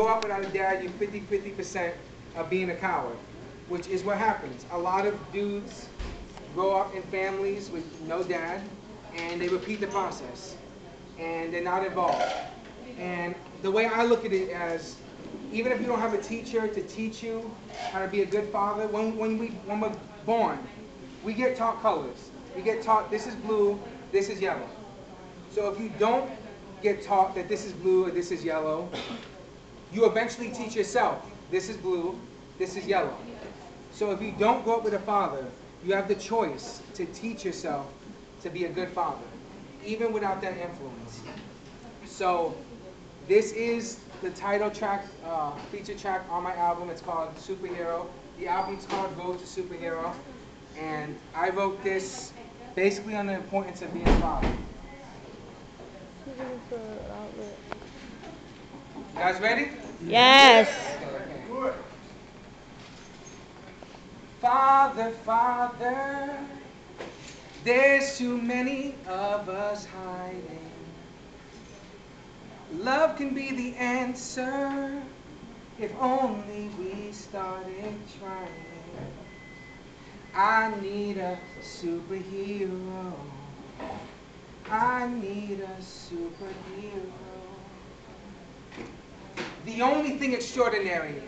grow up without a dad, you're 50% of being a coward, which is what happens. A lot of dudes grow up in families with no dad, and they repeat the process, and they're not involved. And the way I look at it as, even if you don't have a teacher to teach you how to be a good father, when we're born, we get taught colors. We get taught this is blue, this is yellow. So if you don't get taught that this is blue or this is yellow, you eventually teach yourself, this is blue, this is yellow. So if you don't grow up with a father, you have the choice to teach yourself to be a good father, even without that influence. So this is the title track, feature track on my album. It's called Superhero. The album's called Road to Superhero. And I wrote this basically on the importance of being a father. You guys ready? Yes. Okay. Father, Father, there's too many of us hiding. Love can be the answer if only we started trying. I need a superhero. I need a superhero. The only thing extraordinary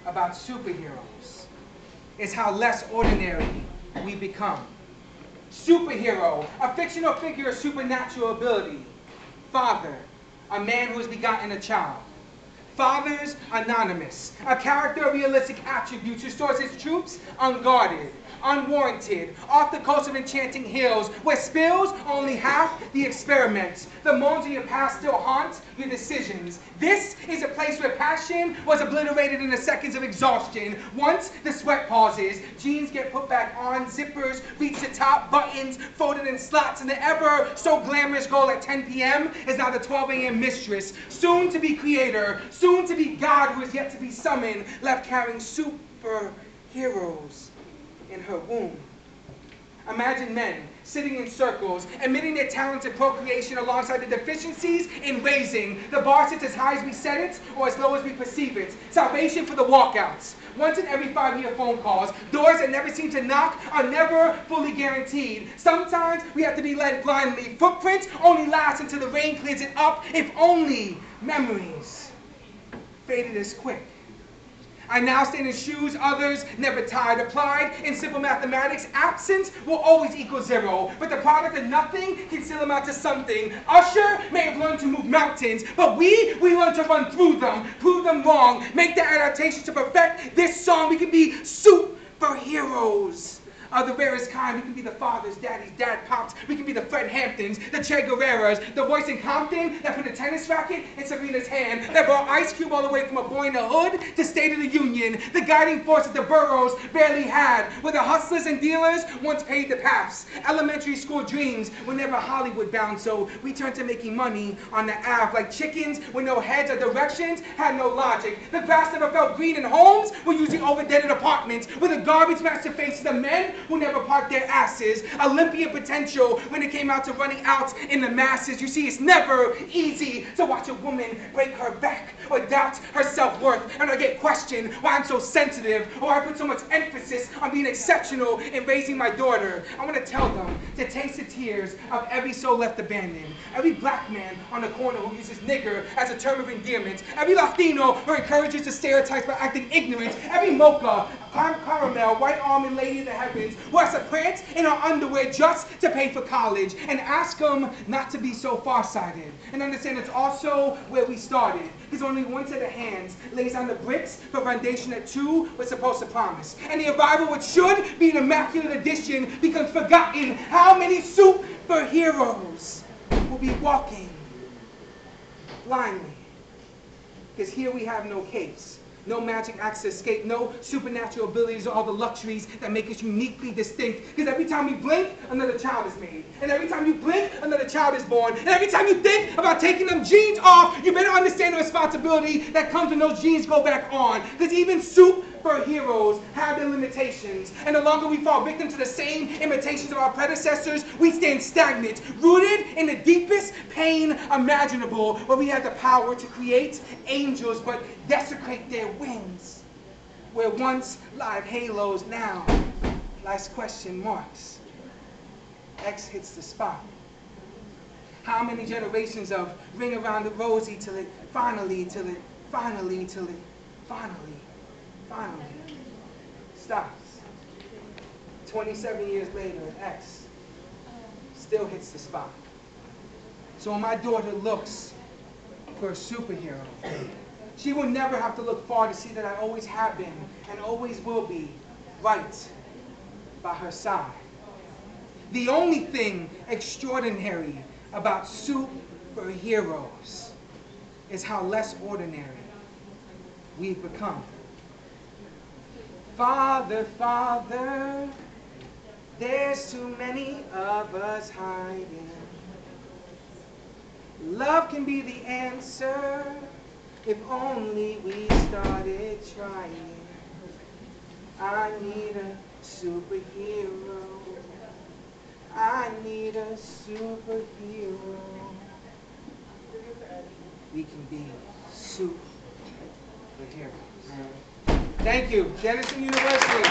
about superheroes is how less ordinary we become. Superhero, a fictional figure of supernatural ability. Father, a man who has begotten a child. Fathers Anonymous, a character of realistic attributes who stores his troops unguarded, unwarranted, off the coast of enchanting hills, where spills are only half the experiment. The moans of your past still haunt your decisions. This is a place where passion was obliterated in the seconds of exhaustion. Once the sweat pauses, jeans get put back on, zippers reach the top, buttons folded in slots, and the ever so glamorous goal at 10 p.m. is now the 12 a.m. mistress, soon to be creator, soon to be God who is yet to be summoned, left carrying superheroes in her womb. Imagine men sitting in circles, admitting their talents in procreation alongside the deficiencies in raising. The bar sits as high as we set it or as low as we perceive it. Salvation for the walkouts. Once in every 5-year phone calls. Doors that never seem to knock are never fully guaranteed. Sometimes we have to be led blindly. Footprints only last until the rain cleans it up. If only memories faded as quick. I now stand in shoes others never tied. Applied in simple mathematics, absence will always equal 0. But the product of nothing can still amount to something. Usher may have learned to move mountains, but we learn to run through them, prove them wrong, make the adaptations to perfect this song. We can be superheroes of the rarest kind. We can be the fathers, daddies, dad pops. We can be the Fred Hamptons, the Che Guevaras, the voice in Compton that put a tennis racket in Serena's hand, that brought Ice Cube all the way from a boy in the hood to State of the Union, the guiding force that the boroughs barely had, where the hustlers and dealers once paid the paths. Elementary school dreams were never Hollywood bound, so we turned to making money on the Ave, like chickens with no heads or directions, had no logic. The grass never felt green, and homes were usually overdented apartments, with the garbage matched the faces of men who never parked their asses. Olympian potential when it came out to running out in the masses. You see, it's never easy to watch a woman break her back or doubt her self-worth, and I get questioned why I'm so sensitive, or I put so much emphasis on being exceptional in raising my daughter. I want to tell them to taste the tears of every soul left abandoned. Every black man on the corner who uses nigger as a term of endearment. Every Latino who encourages the stereotypes by acting ignorant. Every mocha, caramel, white almond lady in the heavens who has to prance in her underwear just to pay for college. And ask them not to be so farsighted. And understand it's also where we started. Because only one set of hands lays down the bricks for a foundation that two were supposed to promise. And the arrival, which should be an immaculate addition, becomes forgotten. How many superheroes will be walking blindly? Because here we have no capes. No magic acts to escape, no supernatural abilities or all the luxuries that make us uniquely distinct. Because every time we blink, another child is made. And every time you blink, another child is born. And every time you think about taking them genes off, you better understand the responsibility that comes when those genes go back on. Because even superheroes have their limitations, and the longer we fall victim to the same imitations of our predecessors, we stand stagnant, rooted in the deepest pain imaginable, where we have the power to create angels but desecrate their wings. Where once live halos, now life's question marks. X hits the spot. How many generations of ring around the rosy till it finally stops. 27 years later, X still hits the spot. So when my daughter looks for a superhero, she will never have to look far to see that I always have been and always will be right by her side. The only thing extraordinary about superheroes is how less ordinary we've become. Father, Father, there's too many of us hiding. Love can be the answer if only we started trying. I need a superhero. I need a superhero. We can be superheroes. Thank you. Denison University.